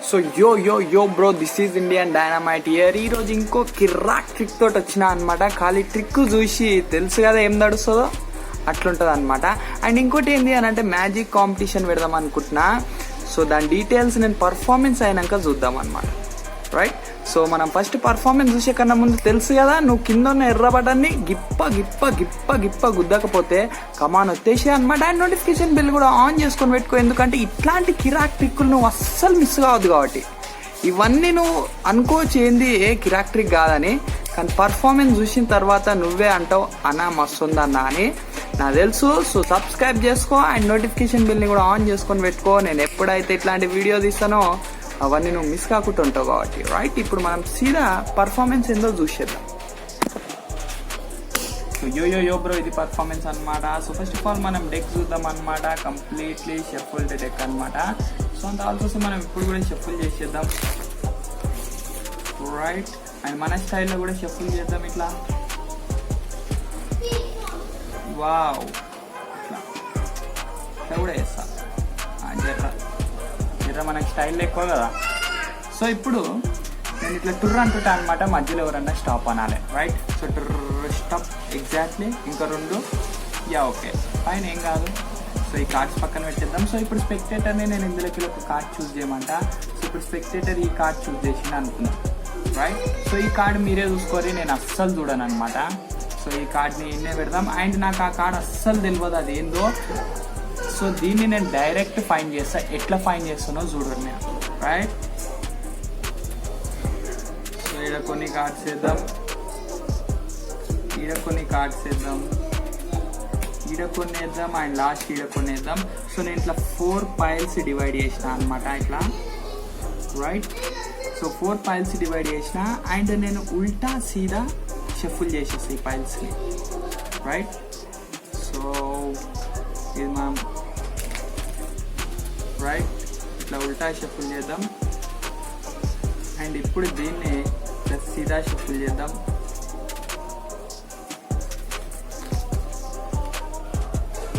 So yo bro, this is Indian dynamite year. ఈ రోజు ఇంకో కిర్రాక్ ట్రిక్ తోటి వచ్చినా అనమాట. ఖాళీ ట్రిక్ చూసి తెలుసు కదా ఏం నడుస్తుందో అట్లుంటుంది అనమాట. అండ్ ఇంకోటి ఏంటి అని అంటే మ్యాజిక్ కాంపిటీషన్ పెడదాం అనుకుంటున్నా. సో దాని డీటెయిల్స్ నేను పర్ఫార్మెన్స్ అయినాక చూద్దాం అనమాట. రైట్. సో మనం ఫస్ట్ పర్ఫార్మెన్స్ చూసే కన్నా ముందు తెలుసు కదా, నువ్వు కింద ఉన్న ఎర్ర బటన్ని గిప్ప గిప్ప గిప్ప గిప్ప గుద్దకపోతే కమాన్ వచ్చేసి అనమాట. అండ్ నోటిఫికేషన్ బిల్ కూడా ఆన్ చేసుకొని పెట్టుకో, ఎందుకంటే ఇట్లాంటి కిరాక్ ట్రిక్కులు నువ్వు అస్సలు మిస్ కావద్దు. కాబట్టి ఇవన్నీ నువ్వు అనుకోవచ్చు ఏంది ఏ కిరాక్ ట్రిక్ కాదని, కానీ పర్ఫార్మెన్స్ చూసిన తర్వాత నువ్వే అంటావు అన్నా మస్తుందన్నా అని నాకు తెలుసు. సో సబ్స్క్రైబ్ చేసుకో అండ్ నోటిఫికేషన్ బిల్ని కూడా ఆన్ చేసుకొని పెట్టుకో. నేను ఎప్పుడైతే ఇట్లాంటి వీడియో తీస్తానో అవన్నీ నువ్వు మిస్ కాకుండా ఉంటావు కాబట్టి. రైట్. ఇప్పుడు మనం సీదా పర్ఫార్మెన్స్ ఏందో చూసేద్దాం. యో బ్రో, ఇది పర్ఫార్మెన్స్ అనమాట. సో ఫస్ట్ ఆఫ్ ఆల్ మనం డెక్ చూద్దాం అనమాట. కంప్లీట్లీ షఫుల్డ్ డెక్ అనమాట. సో అంత ఆల్సో మనం ఇప్పుడు కూడా షఫుల్ చేసేద్దాం. రైట్. అండ్ మన స్టైల్లో కూడా షఫుల్ చేద్దాం ఇట్లా. వావ్, ఇట్లా కూడా చేస్తా జర్ర మనకి స్టైల్ ఎక్కువ కదా. సో ఇప్పుడు నేను ఇట్లా టుర్ర అంటుంటా అనమాట, మధ్యలో ఎవరన్నా స్టాప్ అనాలి. రైట్. సో టుర్ర స్టాప్, ఎగ్జాక్ట్లీ. ఇంకా రెండు, యా ఓకే ఫైన్, ఏం కాదు. సో ఈ కార్డ్స్ పక్కన పెట్టేద్దాం. సో ఇప్పుడు స్పెక్టేటర్ని నేను ఇందులోకి ఒక కార్డ్ చూస్ చేయమంట. సో ఇప్పుడు స్పెక్టేటర్ ఈ కార్డ్ చూస్ చేసి అనుకున్నాను. రైట్. సో ఈ కార్డ్ మీరే చూసుకోరి, నేను అస్సలు చూడను అనమాట. సో ఈ కార్డ్ని ఇన్నే పెడదాం. అండ్ నాకు ఆ కార్డ్ అస్సలు తెలియదు అది ఏందో. సో దీన్ని నేను డైరెక్ట్ ఫైండ్ చేస్తా. ఎట్లా ఫైండ్ చేస్తానో చూడండి నేను. రైట్. సో ఈడ కొన్ని కార్డ్స్ వేద్దాం, ఈడ కొన్ని కార్డ్స్ వేద్దాం, ఈడ కొన్ని వేద్దాం, అండ్ లాస్ట్ ఈడ కొన్ని వేద్దాం. సో నేను ఇట్లా 4 piles డివైడ్ చేసిన అనమాట ఇట్లా. రైట్. సో 4 piles డివైడ్ చేసిన అండ్ నేను ఉల్టా సీదా షఫుల్ చేసేసి ఈ పైల్స్ని. రైట్. సో ఇది మనం రైట్ ఇట్లా ఉల్టా షఫుల్ చేద్దాం. అండ్ ఇప్పుడు దీన్ని ప్లస్ సీదా షఫుల్ చేద్దాం.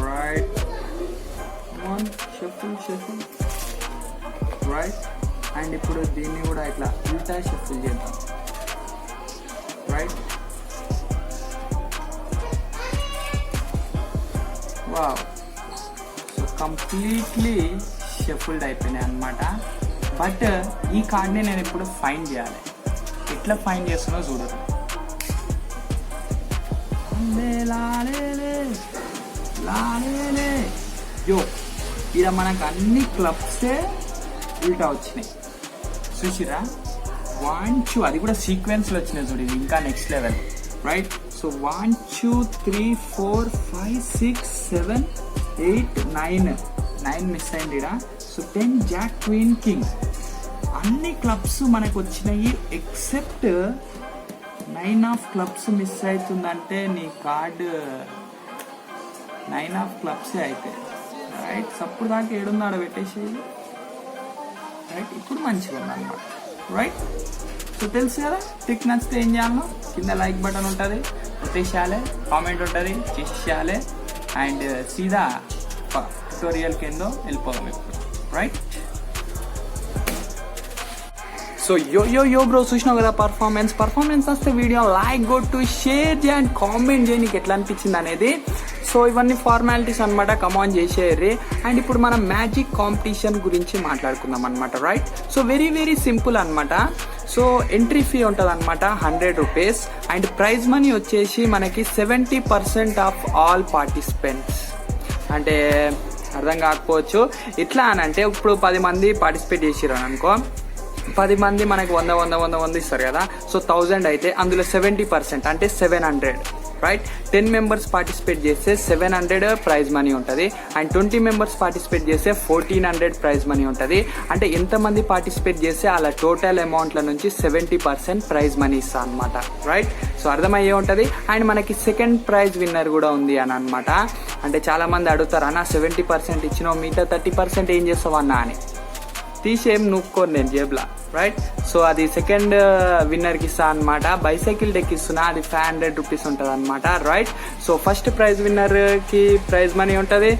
రైట్. Shuffle right. అండ్ ఇప్పుడు దీన్ని కూడా ఇట్లా ఉల్టా షఫుల్ చేద్దాం. Right. Wow. So completely shuffled అయిపోయినాయి అనమాట. బట్ ఈ కార్డ్ని నేను ఇప్పుడు ఫైండ్ చేయాలి. ఎట్లా ఫైండ్ చేస్తున్నా చూడరు. యో ఇక మనకు అన్ని క్లబ్సే ఉల్టా వచ్చినాయి చూసిరా. 1 2 అది కూడా సీక్వెన్స్లో వచ్చినాయి చూడు, ఇది ఇంకా next level. Right. So 1 2 3 4 5 6 7 8 9 miss అయింది ఇక్కడ. సో 10 జాక్ క్వీన్ కింగ్ అన్ని క్లబ్స్ మనకు వచ్చినాయి ఎక్సెప్ట్ 9 ఆఫ్ క్లబ్స్ మిస్ అవుతుందంటే నీ కార్డు 9 ఆఫ్ క్లబ్సే అయితే. రైట్. సప్పుడు దాకా 7 ఉంది ఆడ పెట్టేసేది. రైట్. ఇప్పుడు మంచిగా ఉంది అన్నమాట. రైట్. సో తెలుసు కదా ట్రిక్ నచ్చితే ఏం చేయాలో, కింద లైక్ బటన్ ఉంటుంది కొట్టేసేయాలి, కామెంట్ ఉంటుంది చేసేయాలి, అండ్ సీదా ట్యూటోరియల్ కింద వెళ్ళిపోదాం ఇప్పుడు. రైట్. సో యో బ్రో, చూసినావు కదా పర్ఫార్మెన్స్ వస్తే వీడియో లైక్ కొట్టు, షేర్ చేయండి, కామెంట్ చేయి నీకు ఎట్లా అనిపించింది అనేది. సో ఇవన్నీ ఫార్మాలిటీస్ అనమాట, కమాన్ చేసేయర్రి. అండ్ ఇప్పుడు మనం మ్యాజిక్ కాంపిటీషన్ గురించి మాట్లాడుకుందాం అనమాట. రైట్. సో వెరీ సింపుల్ అనమాట. సో ఎంట్రీ ఫీ ఉంటుంది అనమాట 100 రూపీస్. అండ్ ప్రైజ్ మనీ వచ్చేసి మనకి 70% ఆఫ్ ఆల్ పార్టిసిపెంట్స్. అంటే అర్థం కాకపోవచ్చు. ఎట్లా అని అంటే ఇప్పుడు 10 మంది పార్టిసిపేట్ చేసిరు అని అనుకో, 10 మంది మనకి 100 ఇస్తారు కదా. సో 1000 అయితే అందులో 70% అంటే 700. రైట్. 10 మెంబర్స్ పార్టిసిపేట్ చేస్తే 700 ప్రైజ్ మనీ ఉంటుంది. అండ్ 20 మెంబర్స్ పార్టిసిపేట్ చేస్తే 1400 ప్రైజ్ మనీ ఉంటుంది. అంటే ఎంతమంది పార్టిసిపేట్ చేస్తే అలా టోటల్ అమౌంట్ల నుంచి 70% ప్రైజ్ మనీ ఇస్తా అనమాట. రైట్. సో అర్థమయ్యే ఉంటుంది. అండ్ మనకి సెకండ్ ప్రైజ్ విన్నర్ కూడా ఉంది అని అనమాట. అంటే చాలా మంది అడుగుతారు అన్న 70% ఇచ్చినావు మిగతా 30% ఏం చేస్తావు అన్నా అని. తీసేం నూక్కోను నేను జేబులా. రైట్. సో అది సెకండ్ విన్నర్కి ఇస్తా అనమాట. బైసైకిల్ డెక్ ఇస్తున్నా, అది 500 రూపీస్ ఉంటుంది అనమాట. రైట్. సో ఫస్ట్ ప్రైజ్ విన్నర్కి ప్రైజ్ మనీ ఉంటుంది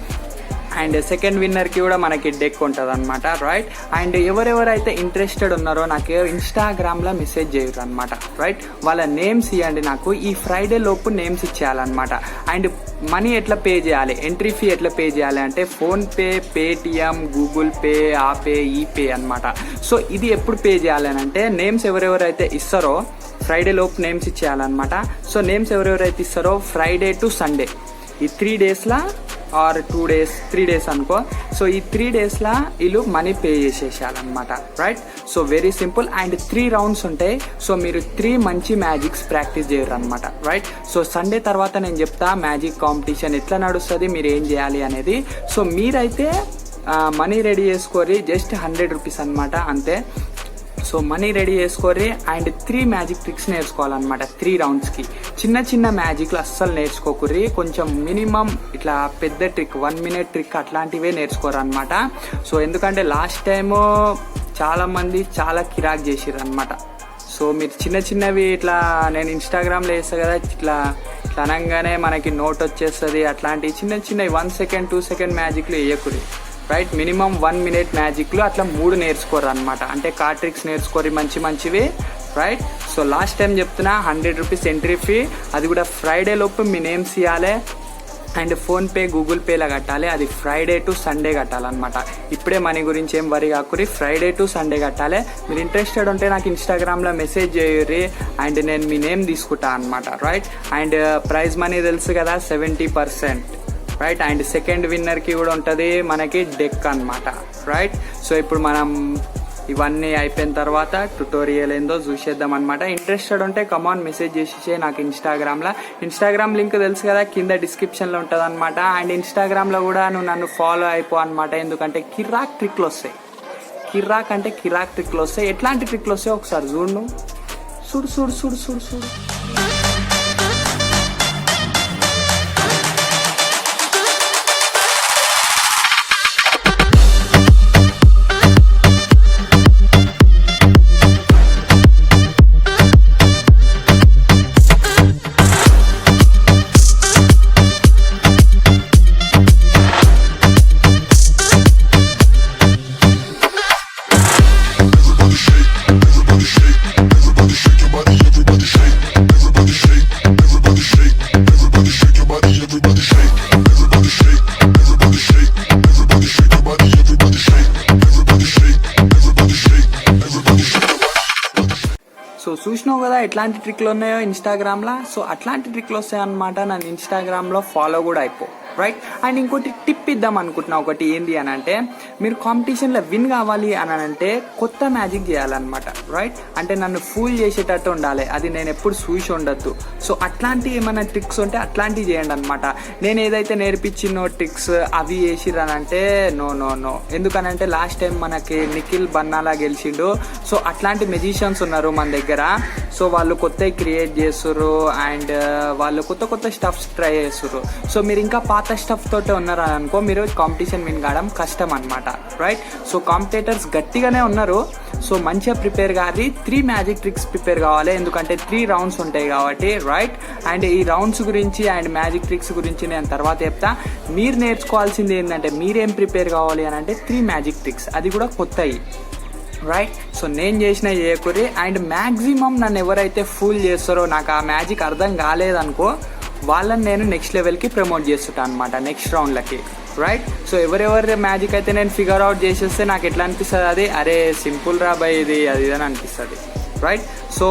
అండ్ సెకండ్ విన్నర్కి కూడా మనకి డెక్ ఉంటుంది అనమాట, రైట్. అండ్ ఎవరెవరైతే ఇంట్రెస్టెడ్ ఉన్నారో నాకు ఇన్స్టాగ్రామ్లో మెసేజ్ చేయరు అనమాట, రైట్. వాళ్ళ నేమ్స్ ఇవ్వండి, నాకు ఈ ఫ్రైడే లోపు నేమ్స్ ఇచ్చేయాలన్నమాట. అండ్ మనీ ఎట్లా పే చేయాలి, ఎంట్రీ ఫీ ఎట్లా పే చేయాలి అంటే ఫోన్పే, పేటిఎం, గూగుల్ పే, ఆ పే, ఈ పే అనమాట. సో ఇది ఎప్పుడు పే చేయాలి అని అంటే నేమ్స్ ఎవరెవరైతే ఇస్తారో ఫ్రైడే లోపు నేమ్స్ ఇచ్చేయాలన్నమాట. సో నేమ్స్ ఎవరెవరైతే ఇస్తారో ఫ్రైడే టు సండే ఈ 3 డేస్లా ఆర్ 2 డేస్ 3 డేస్ అనుకో. సో ఈ 3 డేస్లా వీళ్ళు మనీ పే చేసేసేయాలన్నమాట, right. So very simple. And 3 rounds ఉంటాయి. సో మీరు 3 మంచి మ్యాజిక్స్ ప్రాక్టీస్ చేయరు అనమాట, రైట్. సో సండే తర్వాత నేను చెప్తా మ్యాజిక్ కాంపిటీషన్ ఎట్లా నడుస్తుంది, మీరు ఏం చేయాలి అనేది. సో మీరైతే మనీ రెడీ చేసుకోరి, జస్ట్ 100 రూపీస్ అనమాట, అంతే. సో మనీ రెడీ చేసుకోరి అండ్ 3 మ్యాజిక్ ట్రిక్స్ నేర్చుకోవాలన్నమాట 3 రౌండ్స్కి. చిన్న చిన్న మ్యాజిక్లు అస్సలు నేర్చుకోకుర్రి, కొంచెం మినిమం ఇట్లా పెద్ద ట్రిక్ 1 మినిట్ ట్రిక్ అట్లాంటివే నేర్చుకోరన్నమాట. సో ఎందుకంటే లాస్ట్ టైము చాలా మంది చాలా కిరాక్ చేసిర్రు అనమాట. సో మీరు చిన్న చిన్నవి ఇట్లా నేను ఇన్స్టాగ్రామ్లో వేస్తా కదా, ఇట్లా అనగానే మనకి నోట్ వచ్చేస్తుంది, అట్లాంటివి చిన్న చిన్నవి 1 సెకండ్ 2 సెకండ్ మ్యాజిక్లు వేయకురి, రైట్. మినిమం 1 మినిట్ మ్యాజిక్లు అట్లా 3 నేర్చుకోరు అనమాట. అంటే కార్డ్ ట్రిక్స్ నేర్చుకోరి మంచివి, రైట్. సో లాస్ట్ టైం చెప్తున్నా 100 రూపీస్ ఎంట్రీ ఫీ, అది కూడా ఫ్రైడే లోపు మీ నేమ్స్ ఇవ్వాలి. అండ్ ఫోన్పే, గూగుల్ పేలా కట్టాలి, అది ఫ్రైడే టు సండే కట్టాలన్నమాట. ఇప్పుడే మనీ గురించి ఏం వరి కాకురి, ఫ్రైడే టు సండే కట్టాలి. మీరు ఇంట్రెస్టెడ్ ఉంటే నాకు ఇన్స్టాగ్రామ్లో మెసేజ్ చేయరి అండ్ నేను మీ నేమ్ తీసుకుంటా అనమాట, రైట్. అండ్ ప్రైజ్ మనీ తెలుసు కదా 70%, రైట్. అండ్ సెకండ్ విన్నర్కి కూడా ఉంటుంది మనకి డెక్ అనమాట, రైట్. సో ఇప్పుడు మనం ఇవన్నీ అయిపోయిన తర్వాత ట్యుటోరియల్ ఏందో చూసేద్దాం అనమాట. ఇంట్రెస్టెడ్ ఉంటే కమాన్ మెసేజ్ చేసి నాకు ఇన్స్టాగ్రామ్ లింక్ తెలుసు కదా, కింద డిస్క్రిప్షన్లో ఉంటుంది అనమాట. అండ్ ఇన్స్టాగ్రామ్లో కూడా నువ్వు నన్ను ఫాలో అయిపో అనమాట, ఎందుకంటే కిరాక్ ట్రిక్లు వస్తాయి. కిరాక్ ట్రిక్లు వస్తాయి. ఎట్లాంటి ట్రిక్లు వస్తాయి ఒకసారి చూడు. చూడు. సో చూసినావు కదా ఎట్లాంటి ట్రిక్లు ఉన్నాయో ఇన్స్టాగ్రామ్లో. సో అట్లాంటి ట్రిక్లు వస్తాయి అనమాట. నన్ను ఇన్స్టాగ్రామ్లో ఫాలో కూడా అయిపో, రైట్. అండ్ ఇంకోటి టిప్ ఇద్దాం అనుకుంటున్నా, ఒకటి ఏంది అని అంటే మీరు కాంపిటీషన్లో విన్ కావాలి అని అంటే కొత్త మ్యాజిక్ చేయాలన్నమాట, రైట్. అంటే నన్ను ఫూల్ చేసేటట్టు ఉండాలి, అది నేను ఎప్పుడు చూసి ఉండద్దు. సో అట్లాంటి ఏమైనా ట్రిక్స్ ఉంటే అట్లాంటివి చేయండి అనమాట. నేను ఏదైతే నేర్పించినో ట్రిక్స్ అవి చేసిరనంటే నో. ఎందుకనంటే లాస్ట్ టైం మనకి నిఖిల్ బన్నాలా గెలిచిండు. సో అట్లాంటి మెజిషియన్స్ ఉన్నారు మన దగ్గర. సో వాళ్ళు కొత్తవి క్రియేట్ చేస్తుర్రు అండ్ వాళ్ళు కొత్త స్టఫ్స్ ట్రై చేస్తుర్రు. సో మీరు ఇంకా పాత స్టఫ్ తోటే ఉన్నారు అనుకో, మీరు కాంపిటీషన్ విన్ కావడం కష్టం అనమాట, రైట్. సో కాంపిటేటర్స్ గట్టిగానే ఉన్నారు. సో మంచిగా ప్రిపేర్ కావాలి, 3 మ్యాజిక్ ట్రిక్స్ ప్రిపేర్ కావాలి, ఎందుకంటే 3 రౌండ్స్ ఉంటాయి కాబట్టి, రైట్. అండ్ ఈ రౌండ్స్ గురించి అండ్ మ్యాజిక్ ట్రిక్స్ గురించి నేను తర్వాత చెప్తా. మీరు నేర్చుకోవాల్సింది ఏంటంటే మీరేం ప్రిపేర్ కావాలి అని అంటే 3 మ్యాజిక్ ట్రిక్స్, అది కూడా కొత్తవి, రైట్. సో నేను చేసిన చేయకూరి. అండ్ మ్యాక్సిమం నన్ను ఎవరైతే ఫూల్ చేస్తారో, నాకు ఆ మ్యాజిక్ అర్థం కాలేదనుకో, వాళ్ళని నేను నెక్స్ట్ లెవెల్కి ప్రమోట్ చేస్తుంటాను అనమాట, నెక్స్ట్ రౌండ్లకి, రైట్. సో ఎవరెవరి మ్యాజిక్ అయితే నేను ఫిగర్ అవుట్ చేసేస్తే నాకు ఎట్లా అనిపిస్తుంది, అది అరే సింపుల్ రా బాయ్ ఇది అది అని అనిపిస్తుంది, రైట్. సో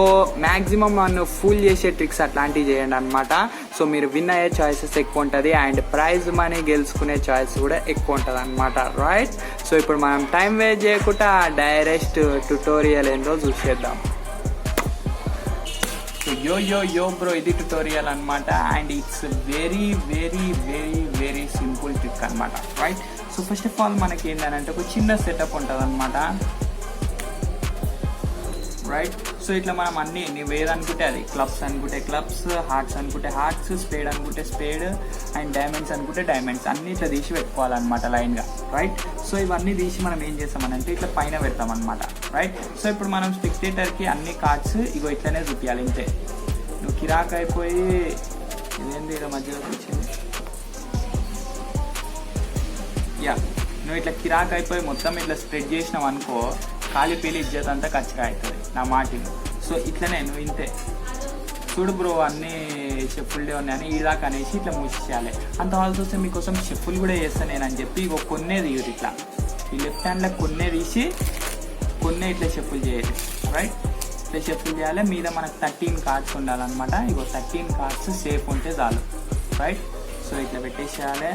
మ్యాక్సిమం నన్ను ఫుల్ చేసే ట్రిక్స్ అట్లాంటివి చేయండి అనమాట. సో మీరు విన్ అయ్యే ఛాయిసెస్ ఎక్కువ ఉంటుంది అండ్ ప్రైజ్ మనీ గెలుచుకునే ఛాయిస్ కూడా ఎక్కువ ఉంటుంది అనమాట, రైట్. సో ఇప్పుడు మనం టైం వేస్ట్ చేయకుండా డైరెక్ట్ ట్యుటోరియల్ ఏంటో చూసేద్దాం. సో యో బ్రో, ఇది ట్యుటోరియల్ అనమాట. And it's very simple trick అనమాట, right. So first of all మనకి ఏంటంటే ఒక చిన్న సెటప్ ఉంటుంది అనమాట, రైట్. సో ఇట్లా మనం అన్ని నువ్వు ఏదనుకుంటే అది, క్లబ్స్ అనుకుంటే క్లబ్స్, హార్ట్స్ అనుకుంటే హార్ట్స్, స్పేడ్ అనుకుంటే స్పేడ్ అండ్ డైమండ్స్ అనుకుంటే డైమండ్స్ అన్ని ఇట్లా తీసి పెట్టుకోవాలన్నమాట లైన్గా, రైట్. సో ఇవన్నీ తీసి మనం ఏం చేస్తామనంటే ఇట్లా పైన పెడతాం అనమాట, రైట్. సో ఇప్పుడు మనం స్పెక్టేటర్కి అన్ని కార్డ్స్ ఇగో ఇట్లనే చూపించాలి, ఇంతే. నువ్వు కిరాక్ అయిపోయి ఇదేంది ఇలా మధ్యలోకి వచ్చింది, ఇక నువ్వు ఇట్లా కిరాక్ అయిపోయి మొత్తం ఇట్లా స్ప్రెడ్ చేసినావు అనుకో, ఖాళీ పీలి ఇజ్జత్ అంతా కచ్చగా అవుతుంది నా మాటిని. సో ఇట్లనే నువ్వు ఇంతే చూడు బ్రో, అన్ని చెప్పులే ఉన్నాయని ఇదాకా అనేసి ఇట్లా మూసేయాలి. అంత వాళ్ళతో వస్తే మీకోసం చెప్పులు కూడా చేస్తాను నేను అని చెప్పి ఇగో కొన్నే తీయరు ఇట్లా, ఈ లెఫ్ట్ హ్యాండ్లో కొన్నే తీసి కొన్నే ఇట్లా చెప్పులు చేయాలి. రైట్, ఇట్లా చెప్పులు చేయాలి. మీద మనకు 13 కార్డ్స్ ఉండాలన్నమాట. ఇగో 13 కార్డ్స్ సేఫ్ ఉంటే చాలు. రైట్, సో ఇట్లా పెట్టేసేయాలి.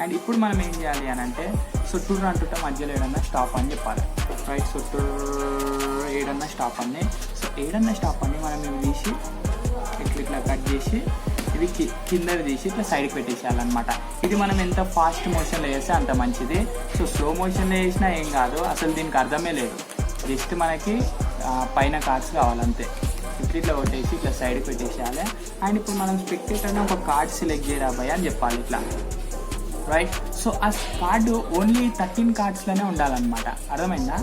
అండ్ ఇప్పుడు మనం ఏం చేయాలి అని అంటే, సో టూర్ అంటుంటే మధ్యలో ఏడన్నా స్టాప్ అని చెప్పాలి. రైట్, సో టూర్ ఏడన్నా స్టాప్ అని, సో ఏడన్నా స్టాప్ అని మనం ఇవి తీసి ఇట్లా కట్ చేసి ఇది కిందవి తీసి ఇట్లా సైడ్కి పెట్టేసేయాలన్నమాట. ఇది మనం ఎంత ఫాస్ట్ మోషన్లో వేస్తే అంత మంచిది. సో స్లో మోషన్లో వేసినా ఏం కాదు, అసలు దీనికి అర్థమే లేదు. జస్ట్ మనకి పైన కార్డ్స్ కావాలంతే. ఇట్లా కొట్టేసి ఇట్లా సైడ్కి పెట్టేసేయాలి. అండ్ ఇప్పుడు మనం స్పెక్టేటర్ని ఒక కార్డ్ సెలెక్ట్ చేయరా భయ్ అని చెప్పాలి ఇట్లా. రైట్, సో ఆ కార్డు ఓన్లీ 13 కార్డ్స్లోనే ఉండాలన్నమాట. అర్థమైందా?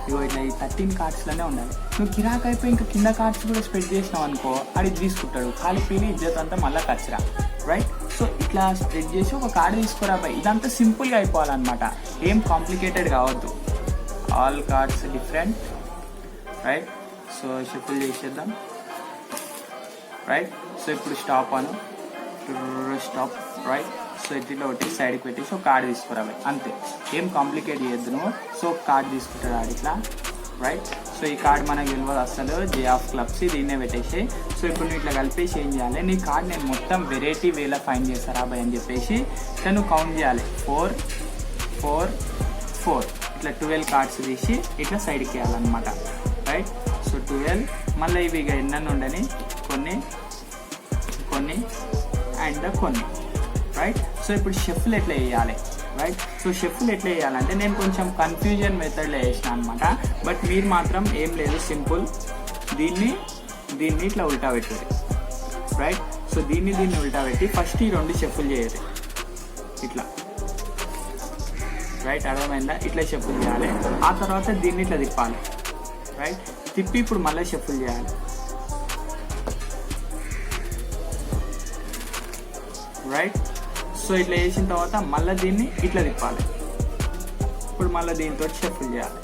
ఇగో ఇట్లా ఈ 13 కార్డ్స్లోనే ఉండాలి. నువ్వు కిరాక్ అయిపోయి ఇంకా కింద కార్డ్స్ కూడా స్ప్రెడ్ చేసినావు అనుకో, అది తీసుకుంటాడు, ఖాళీ పీలి ఇజ్జత్ అంతా మళ్ళీ కచ్చరా. రైట్, సో ఇట్లా స్ప్రెడ్ చేసి ఒక కార్డు తీసుకురా భయ్. ఇదంతా సింపుల్గా అయిపోవాలన్నమాట, ఏం కాంప్లికేటెడ్ కావద్దు. All cards different. Right, so shuffle చేసేద్దాం. రైట్, సో ఇప్పుడు స్టాప్ అను, స్టాప్. రైట్, సో ఇట్లా ఒకటి సైడ్కి పెట్టేసి ఒక కార్డు తీసుకురావాలి అంతే, ఏం కాంప్లికేట్ చేయొద్దు నువ్వు. సో కార్డు తీసుకుంటాడు ఆడు ఇట్లా. రైట్, సో ఈ కార్డు మనకు తెలియదు అసలు, జే ఆఫ్ క్లబ్స్, దీన్నే పెట్టేసి. సో ఇప్పుడు నువ్వు ఇట్లా కలిపేసి ఏం చేయాలి, నీ కార్డు నేను మొత్తం వెరైటీ వేలా ఫైండ్ చేస్తారా భయ్ అని చెప్పేసి ఇట్లా నువ్వు కౌంట్ చేయాలి. 4 4 4 ఇట్లా 12 కార్డ్స్ తీసి ఇట్లా సైడ్కి వేయాలన్నమాట. రైట్, సో 12 మళ్ళీ ఇవి ఇక ఎన్నెన్ని ఉండని, కొన్ని కొన్ని అండ్ కొన్ని. రైట్, సో ఇప్పుడు షఫుల్ ఎట్లా వేయాలి. రైట్, సో షఫుల్ ఎట్లా వేయాలంటే నేను కొంచెం కన్ఫ్యూజన్ మెథడ్లో వేసిన అనమాట. బట్ మీరు మాత్రం ఏం లేదు, సింపుల్, దీన్ని ఇట్లా ఉల్టా పెట్టారు. రైట్, సో దీన్ని ఉల్టా పెట్టి ఫస్ట్ ఈ 2 షఫుల్ చేయాలి ఇట్లా. రైట్, అర్థమైందా? ఇట్లా షఫుల్ చేయాలి. ఆ తర్వాత దీన్ని ఇట్లా తిప్పాలి. రైట్, తిప్పి ఇప్పుడు మళ్ళీ షఫుల్ చేయాలి. రైట్, సో ఇట్లా వేసిన తర్వాత మళ్ళీ దీన్ని ఇట్లా తిప్పాలి. ఇప్పుడు మళ్ళీ దీంతో షఫుల్ చేయాలి.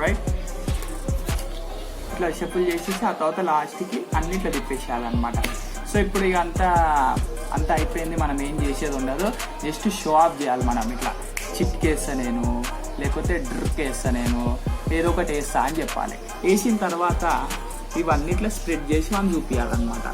రైట్, ఇట్లా షఫుల్ చేసేసి ఆ తర్వాత లాస్ట్కి అన్ని ఇట్లా తిప్పేసేయాలన్నమాట. సో ఇప్పుడు ఇక అంతా అయిపోయింది, మనం ఏం చేసేది ఉండదు, జస్ట్ షో ఆఫ్ చేయాలి. మనం ఇట్లా చిట్కేస్తా నేను, లేకపోతే డ్రిక్ వేస్తా నేను, ఏదో ఒకటి వేస్తా అని చెప్పాలి. వేసిన తర్వాత ఇవన్నీ ఇట్లా స్ప్రెడ్ చేసి మనం చూపించాలన్నమాట.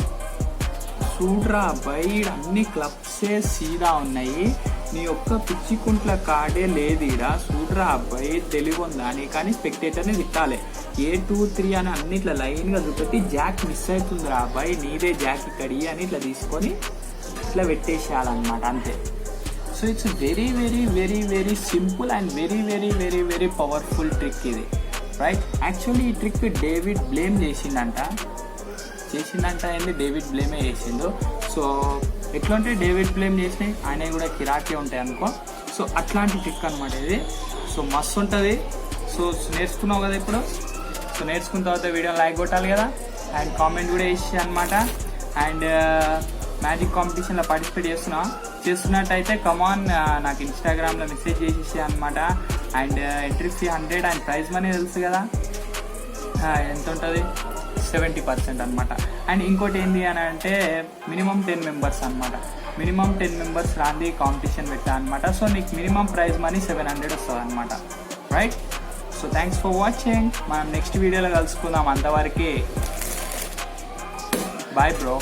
చూడ్రా బయట అన్ని క్లబ్సే సీదా ఉన్నాయి, నీ ఒక్క పిచ్చికుంట్ల కార్డే లేదు ఈడ. చూడ్రా అబ్బాయి, తెలివి ఉందా అని. కానీ స్పెక్టేటర్ని తిట్టాలి. 1 2 3 అని అన్ని ఇట్లా లైన్గా చూపెట్టి జాక్ మిస్ అవుతుందిరా అబ్బాయి, నీదే జాక్ ఇక్కడి అని ఇట్లా తీసుకొని ఇట్లా పెట్టేసేయాలన్నమాట అంతే. So it's very very very very simple and very very very very powerful trick ఇది. రైట్, యాక్చువల్లీ ఈ ట్రిక్ డేవిడ్ బ్లేమ్ చేసిందంట ఏంటి, డేవిడ్ బ్లేమే చేసిండు. సో ఎట్లా డేవిడ్ బ్లేమ్ చేసినాయి ఆయన కూడా కిరాకే ఉంటాయి అనుకో. సో అట్లాంటి ట్రిక్ అనమాట ఇది. సో మస్తు ఉంటుంది. సో నేర్చుకున్నావు కదా ఇప్పుడు. సో నేర్చుకున్న తర్వాత వీడియో లైక్ కొట్టాలి కదా, అండ్ కామెంట్ కూడా వేసి అనమాట. అండ్ మ్యాజిక్ కాంపిటీషన్లో పార్టిసిపేట్ చేస్తున్నట్టయితే కమాన్ నాకు ఇన్స్టాగ్రామ్లో మెసేజ్ చేసేసి అనమాట. And entry fee 100 and prize money తెలుసు కదా ఎంత ఉంటుంది, 70% అనమాట. అండ్ ఇంకోటి ఏంటి అని అంటే మినిమం 10 మెంబర్స్ అనమాట. మినిమం 10 మెంబర్స్ రాంది కాంపిటీషన్ పెట్టా అనమాట. సో నీకు మినిమం ప్రైజ్ మనీ 700 వస్తుంది అనమాట. Right, so thanks for watching. మనం నెక్స్ట్ వీడియోలో కలుసుకుందాం. అంతవరకు బాయ్ బ్రో.